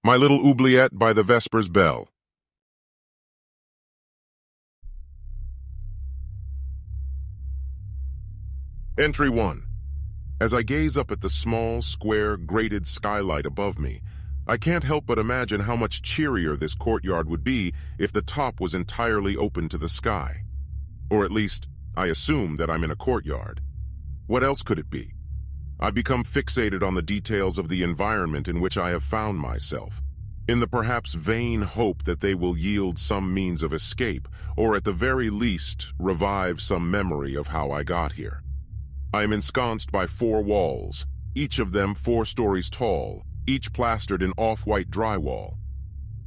My Little Oubliette by the Vesper's Bell. Entry 1. As I gaze up at the small, square, grated skylight above me, I can't help but imagine how much cheerier this courtyard would be if the top was entirely open to the sky. Or at least, I assume that I'm in a courtyard. What else could it be? I've become fixated on the details of the environment in which I have found myself, in the perhaps vain hope that they will yield some means of escape, or at the very least, revive some memory of how I got here. I am ensconced by 4 walls, each of them 4 stories tall, each plastered in off-white drywall.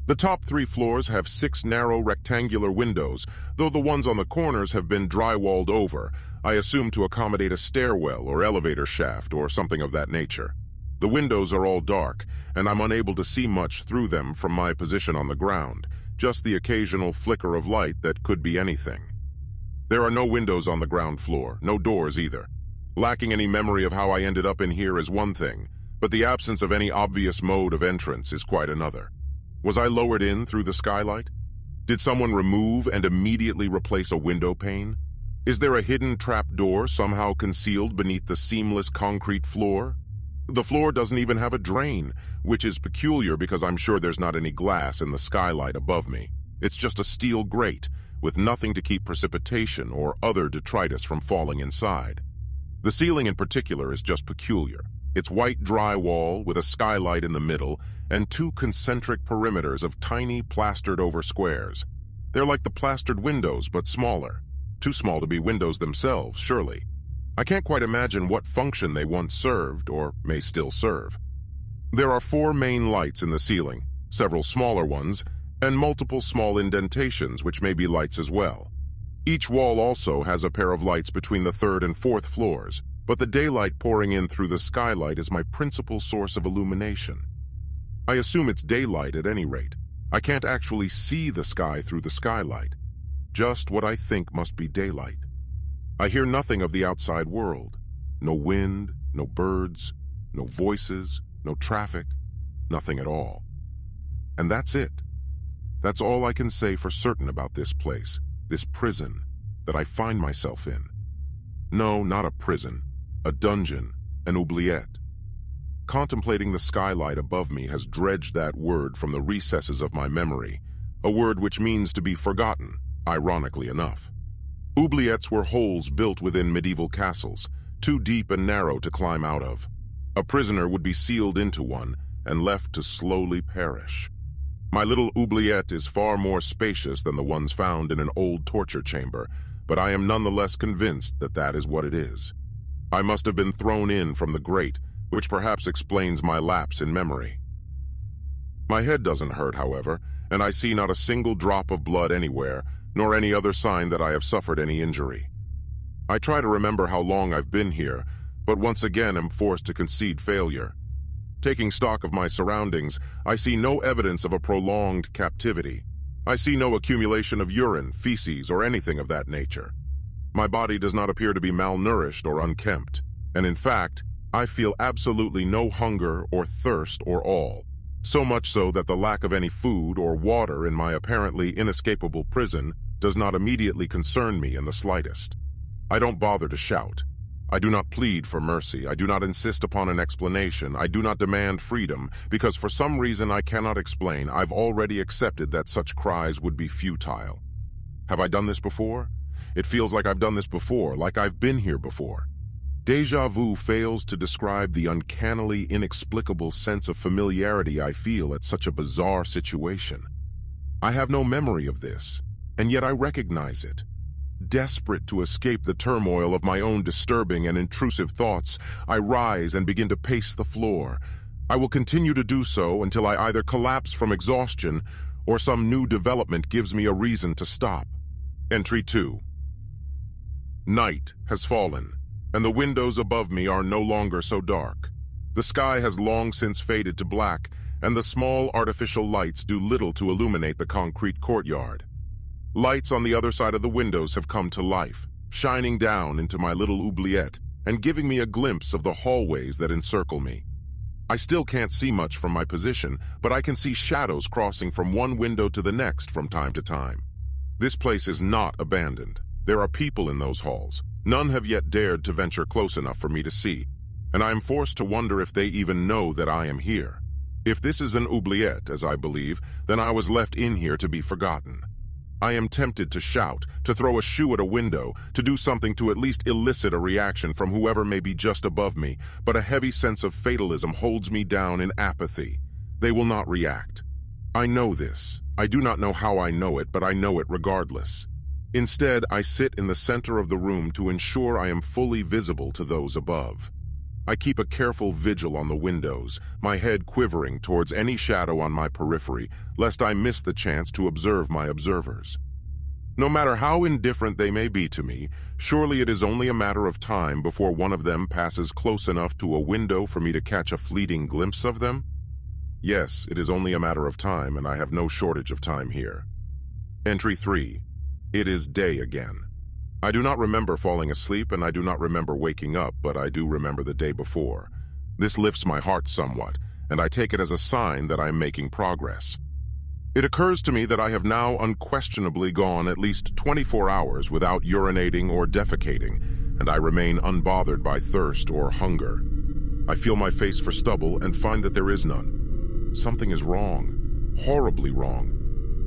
The top 3 floors have 6 narrow rectangular windows, though the ones on the corners have been drywalled over, I assume to accommodate a stairwell or elevator shaft or something of that nature. The windows are all dark, and I'm unable to see much through them from my position on the ground, just the occasional flicker of light that could be anything. There are no windows on the ground floor, no doors either. Lacking any memory of how I ended up in here is one thing, but the absence of any obvious mode of entrance is quite another. Was I lowered in through the skylight? Did someone remove and immediately replace a window pane? Is there a hidden trap door somehow concealed beneath the seamless concrete floor? The floor doesn't even have a drain, which is peculiar because I'm sure there's not any glass in the skylight above me. It's just a steel grate, with nothing to keep precipitation or other detritus from falling inside. The ceiling in particular is just peculiar. It's white drywall with a skylight in the middle and 2 concentric perimeters of tiny plastered-over squares. They're like the plastered windows, but smaller. Too small to be windows themselves, surely. I can't quite imagine what function they once served, or may still serve. There are 4 main lights in the ceiling, several smaller ones, and multiple small indentations which may be lights as well. Each wall also has a pair of lights between the 3rd and 4th floors, but the daylight pouring in through the skylight is my principal source of illumination. I assume it's daylight at any rate. I can't actually see the sky through the skylight, just what I think must be daylight. I hear nothing of the outside world. No wind, no birds, no voices, no traffic, nothing at all. And that's it. That's all I can say for certain about this place, this prison that I find myself in. No, not a prison, a dungeon, an oubliette. Contemplating the skylight above me has dredged that word from the recesses of my memory, a word which means to be forgotten, ironically enough. Oubliettes were holes built within medieval castles, too deep and narrow to climb out of. A prisoner would be sealed into one and left to slowly perish. My little oubliette is far more spacious than the ones found in an old torture chamber, but I am nonetheless convinced that that is what it is. I must have been thrown in from the grate, which perhaps explains my lapse in memory. My head doesn't hurt, however, and I see not a single drop of blood anywhere, nor any other sign that I have suffered any injury. I try to remember how long I've been here, but once again am forced to concede failure. Taking stock of my surroundings, I see no evidence of a prolonged captivity. I see no accumulation of urine, feces, or anything of that nature. My body does not appear to be malnourished or unkempt, and in fact, I feel absolutely no hunger or thirst or all, so much so that the lack of any food or water in my apparently inescapable prison does not immediately concern me in the slightest. I don't bother to shout. I do not plead for mercy. I do not insist upon an explanation. I do not demand freedom, because for some reason I cannot explain, I've already accepted that such cries would be futile. Have I done this before? It feels like I've done this before, like I've been here before. Déjà vu fails to describe the uncannily inexplicable sense of familiarity I feel at such a bizarre situation. I have no memory of this, and yet I recognize it. Desperate to escape the turmoil of my own disturbing and intrusive thoughts, I rise and begin to pace the floor. I will continue to do so until I either collapse from exhaustion or some new development gives me a reason to stop. Entry 2. Night has fallen, and the windows above me are no longer so dark. The sky has long since faded to black, and the small artificial lights do little to illuminate the concrete courtyard. Lights on the other side of the windows have come to life, shining down into my little oubliette and giving me a glimpse of the hallways that encircle me. I still can't see much from my position, but I can see shadows crossing from one window to the next from time to time. This place is not abandoned. There are people in those halls. None have yet dared to venture close enough for me to see, and I am forced to wonder if they even know that I am here. If this is an oubliette, as I believe, then I was left in here to be forgotten. I am tempted to shout, to throw a shoe at a window, to do something to at least elicit a reaction from whoever may be just above me, but a heavy sense of fatalism holds me down in apathy. They will not react. I know this. I do not know how I know it, but I know it regardless. Instead, I sit in the center of the room to ensure I am fully visible to those above. I keep a careful vigil on the windows, my head quivering towards any shadow on my periphery, lest I miss the chance to observe my observers. No matter how indifferent they may be to me, surely it is only a matter of time before one of them passes close enough to a window for me to catch a fleeting glimpse of them? Yes, it is only a matter of time, and I have no shortage of time here. Entry 3. It is day again. I do not remember falling asleep, and I do not remember waking up, but I do remember the day before. This lifts my heart somewhat, and I take it as a sign that I am making progress. It occurs to me that I have now unquestionably gone at least 24 hours without urinating or defecating, and I remain unbothered by thirst or hunger. I feel my face for stubble and find that there is none. Something is wrong, horribly wrong.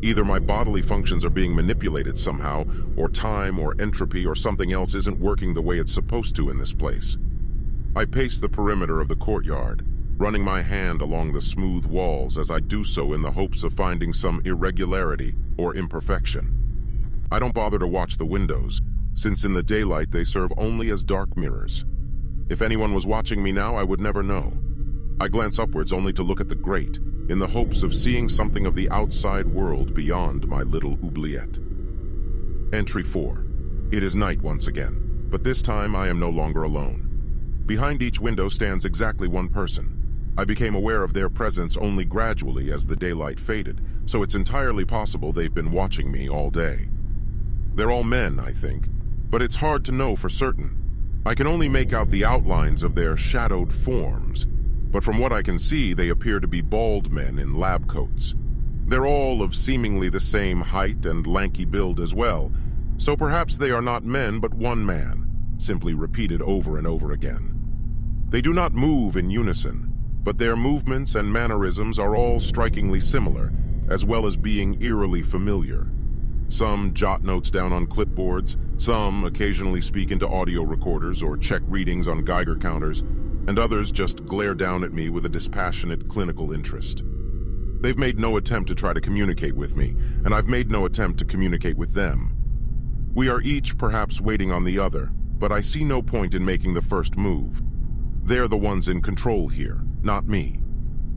Either my bodily functions are being manipulated somehow, or time or entropy or something else isn't working the way it's supposed to in this place. I pace the perimeter of the courtyard, running my hand along the smooth walls as I do so in the hopes of finding some irregularity or imperfection. I don't bother to watch the windows, since in the daylight they serve only as dark mirrors. If anyone was watching me now, I would never know. I glance upwards only to look at the grate, in the hopes of seeing something of the outside world beyond my little oubliette. Entry 4. It is night once again, but this time I am no longer alone. Behind each window stands exactly one person. I became aware of their presence only gradually as the daylight faded, so it's entirely possible they've been watching me all day. They're all men, I think, but it's hard to know for certain. I can only make out the outlines of their shadowed forms, but from what I can see, they appear to be bald men in lab coats. They're all of seemingly the same height and lanky build as well, so perhaps they are not men but one man, simply repeated over and over again. They do not move in unison, but their movements and mannerisms are all strikingly similar, as well as being eerily familiar. Some jot notes down on clipboards, some occasionally speak into audio recorders or check readings on Geiger counters, and others just glare down at me with a dispassionate clinical interest. They've made no attempt to try to communicate with me, and I've made no attempt to communicate with them. We are each perhaps waiting on the other, but I see no point in making the first move. They're the ones in control here, not me.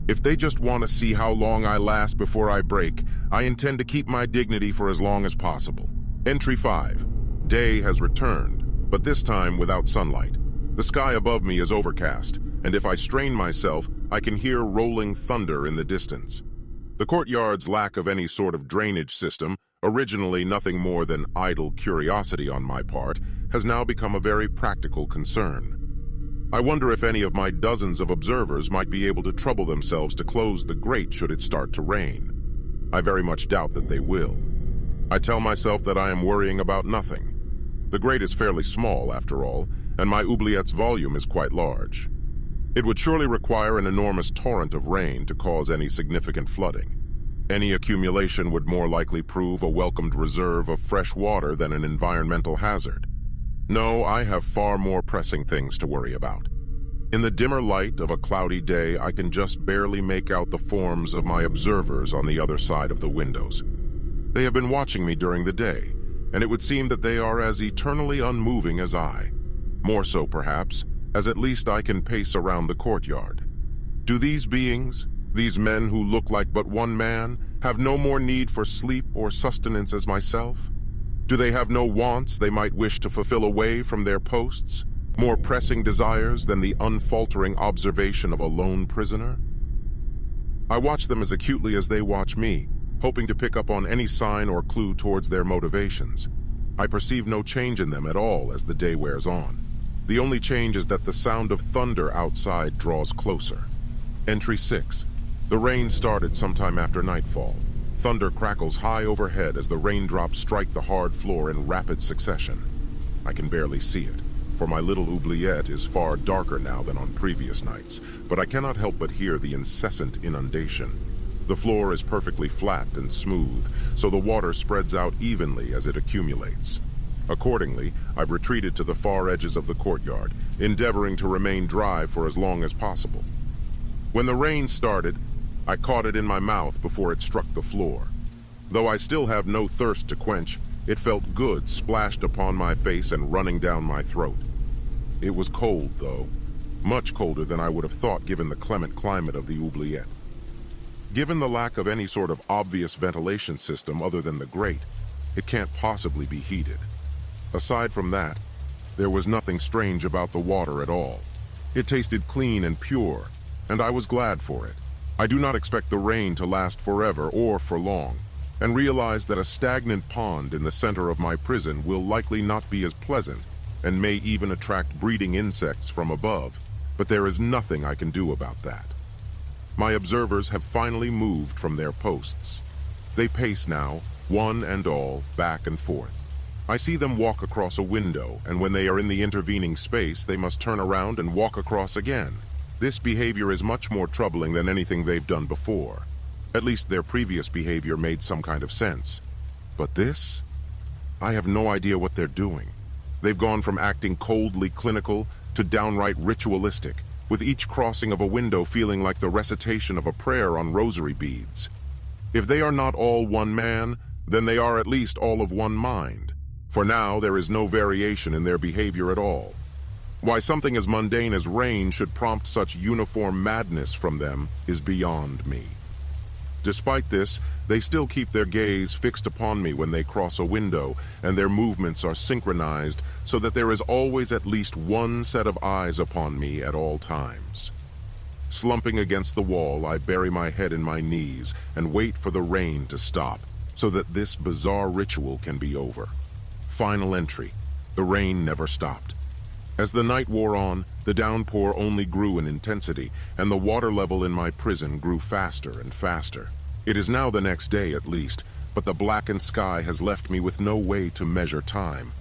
If they just want to see how long I last before I break, I intend to keep my dignity for as long as possible. Entry 5. Day has returned, but this time without sunlight. The sky above me is overcast, and if I strain myself, I can hear rolling thunder in the distance. The courtyard's lack of any sort of drainage system, originally nothing more than idle curiosity on my part, has now become a very practical concern. I wonder if any of my dozens of observers might be able to trouble themselves to close the grate should it start to rain. I very much doubt that they will. I tell myself that I am worrying about nothing. The grate is fairly small, after all, and my oubliette's volume is quite large. It would surely require an enormous torrent of rain to cause any significant flooding. Any accumulation would more likely prove a welcomed reserve of fresh water than an environmental hazard. No, I have far more pressing things to worry about. In the dimmer light of a cloudy day, I can just barely make out the forms of my observers on the other side of the windows. They have been watching me during the day, and it would seem that they are as eternally unmoving as I. More so, perhaps, as at least I can pace around the courtyard. Do these beings, these men who look like but one man, have no more need for sleep or sustenance as myself? Do they have no wants they might wish to fulfill away from their posts, more pressing desires than the unfaltering observation of a lone prisoner? I watch them as acutely as they watch me, hoping to pick up on any sign or clue towards their motivations. I perceive no change in them at all as the day wears on. The only change is that the sound of thunder outside draws closer. Entry 6. The rain started sometime after nightfall. Thunder crackles high overhead as the raindrops strike the hard floor in rapid succession. I can barely see it, for my Little Oubliette is far darker now than on previous nights, but I cannot help but hear the incessant inundation. The floor is perfectly flat and smooth, so the water spreads out evenly as it accumulates. Accordingly, I've retreated to the far edges of the courtyard, endeavoring to remain dry for as long as possible. When the rain started, I caught it in my mouth before it struck the floor. Though I still have no thirst to quench, it felt good splashed upon my face and running down my throat. It was cold, though. Much colder than I would have thought given the clement climate of the Oubliette. Given the lack of any sort of obvious ventilation system other than the grate, it can't possibly be heated. Aside from that, there was nothing strange about the water at all. It tasted clean and pure, and I was glad for it. I do not expect the rain to last forever or for long, and realize that a stagnant pond in the center of my prison will likely not be as pleasant and may even attract breeding insects from above, but there is nothing I can do about that. My observers have finally moved from their posts. They pace now, one and all, back and forth. I see them walk across a window, and when they are in the intervening space, they must turn around and walk across again. This behavior is much more troubling than anything they've done before. At least their previous behavior made some kind of sense. But this? I have no idea what they're doing. They've gone from acting coldly clinical to downright ritualistic, with each crossing of a window feeling like the recitation of a prayer on rosary beads. If they are not all one man, then they are at least all of one mind. For now, there is no variation in their behavior at all. Why something as mundane as rain should prompt such uniform madness from them is beyond me. Despite this, they still keep their gaze fixed upon me when they cross a window, and their movements are synchronized so that there is always at least one set of eyes upon me at all times. Slumping against the wall, I bury my head in my knees and wait for the rain to stop so that this bizarre ritual can be over. Final entry. The rain never stopped. As the night wore on, the downpour only grew in intensity, and the water level in my prison grew faster and faster. It is now the next day at least, but the blackened sky has left me with no way to measure time.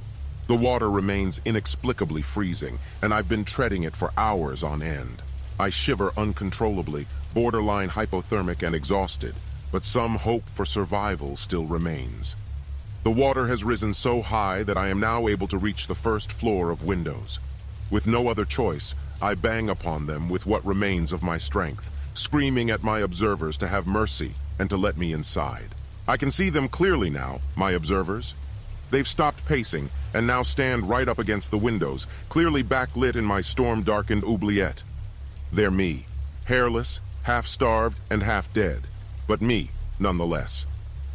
The water remains inexplicably freezing, and I've been treading it for hours on end. I shiver uncontrollably, borderline hypothermic and exhausted, but some hope for survival still remains. The water has risen so high that I am now able to reach the first floor of windows. With no other choice, I bang upon them with what remains of my strength, screaming at my observers to have mercy and to let me inside. I can see them clearly now, my observers. They've stopped pacing and now stand right up against the windows, clearly backlit in my storm-darkened oubliette. They're me, hairless, half-starved, and half-dead, but me, nonetheless.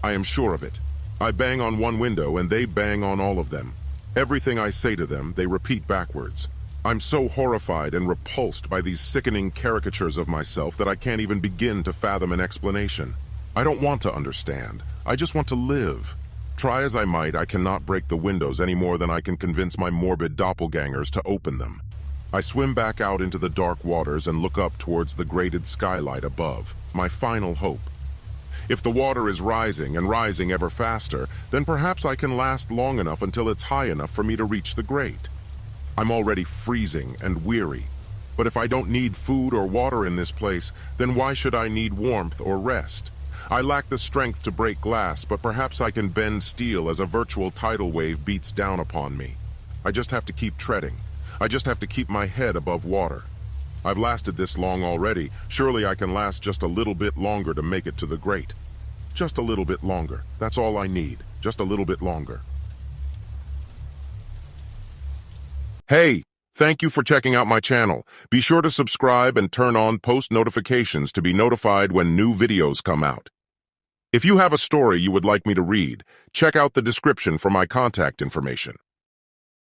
I am sure of it. I bang on one window and they bang on all of them. Everything I say to them, they repeat backwards. I'm so horrified and repulsed by these sickening caricatures of myself that I can't even begin to fathom an explanation. I don't want to understand. I just want to live. Try as I might, I cannot break the windows any more than I can convince my morbid doppelgangers to open them. I swim back out into the dark waters and look up towards the grated skylight above, my final hope. If the water is rising and rising ever faster, then perhaps I can last long enough until it's high enough for me to reach the grate. I'm already freezing and weary, but if I don't need food or water in this place, then why should I need warmth or rest? I lack the strength to break glass, but perhaps I can bend steel as a virtual tidal wave beats down upon me. I just have to keep treading. I just have to keep my head above water. I've lasted this long already. Surely I can last just a little bit longer to make it to the grate. Just a little bit longer. That's all I need. Just a little bit longer. Hey, thank you for checking out my channel. Be sure to subscribe and turn on post notifications to be notified when new videos come out. If you have a story you would like me to read, check out the description for my contact information.